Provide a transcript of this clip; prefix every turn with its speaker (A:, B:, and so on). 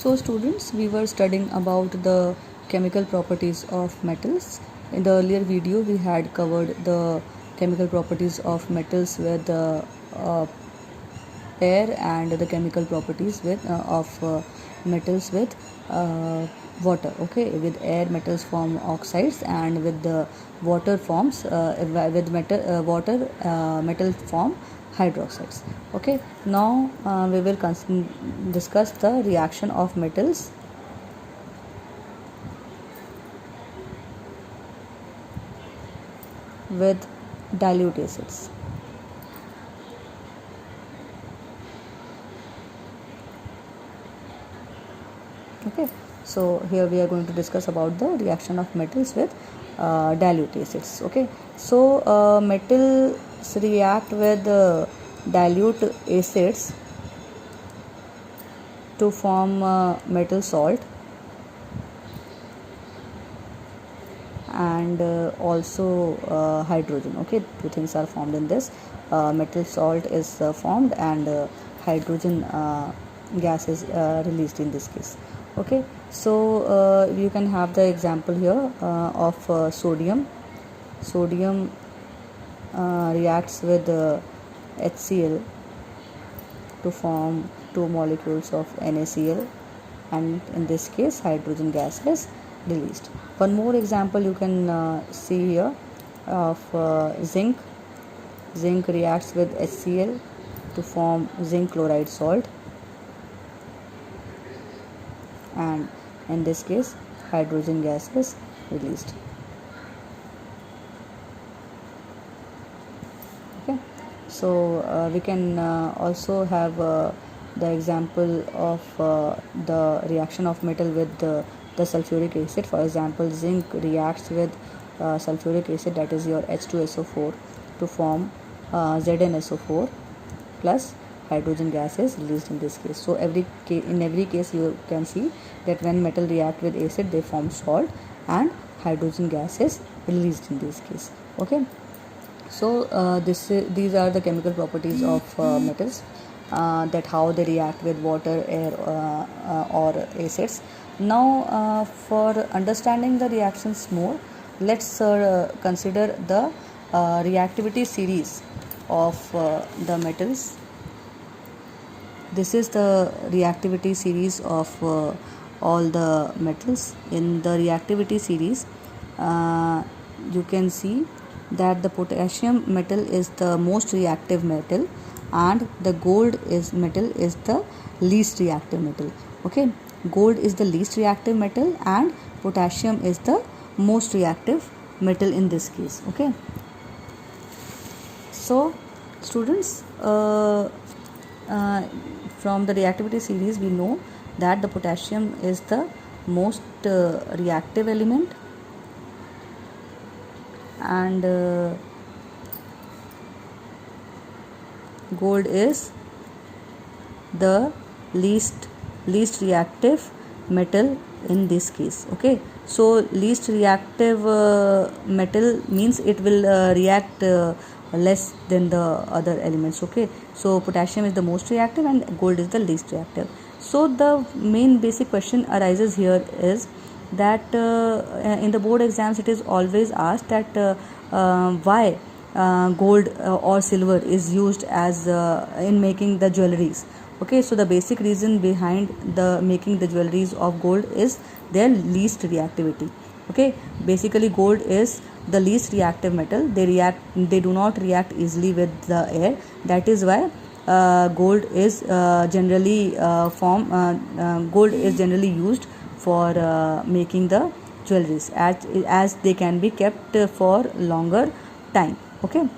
A: So students, we were studying about the chemical properties of metals. In the earlier video we had covered the chemical properties of metals with uh, air and the chemical properties with of metals with water. Okay, with air metals form oxides, and with the water forms with water metal form hydroxides. Okay, now we will discuss the reaction of metals with dilute acids. Okay, so here we are going to discuss about the reaction of metals with dilute acids. Okay, so metals react with dilute acids to form metal salt, and also hydrogen. Okay, two things are formed in this. Metal salt is formed, and hydrogen gas is released in this case. Okay, so you can have the example here of sodium. Sodium reacts with HCl to form two molecules of NaCl, and in this case hydrogen gas is released. One more example you can see here of zinc. Zinc reacts with HCl to form zinc chloride salt, and in this case hydrogen gas is released. Okay, so we can also have the example of the reaction of metal with the sulfuric acid. For example, zinc reacts with sulfuric acid, that is your H2SO4, to form ZnSO4 plus hydrogen gas is released in this case. So in every case you can see that when metal react with acid they form salt, and hydrogen gas is released in this case. Okay, so these are the chemical properties of metals, that how they react with water, air or acids. Now for understanding the reactions more, let's consider the reactivity series of the metals. This is the reactivity series of all the metals. In the reactivity series you can see that the potassium metal is the most reactive metal, and the gold metal is the least reactive metal. Okay, gold is the least reactive metal and potassium is the most reactive metal in this case. Okay, so students, from the reactivity series we know that the potassium is the most reactive element, and gold is the least reactive metal in this case. Okay, so least reactive metal means it will react less than the other elements. Okay, so potassium is the most reactive and gold is the least reactive. So the main basic question arises here is that in the board exams it is always asked that why gold or silver is used as in making the jewelries. Okay, so the basic reason behind the making the jewelries of gold is their least reactivity. Okay, basically gold is the least reactive metal. They do not react easily with the air. That is why gold is generally gold is generally used for making the jewelries, as they can be kept for longer time. Okay.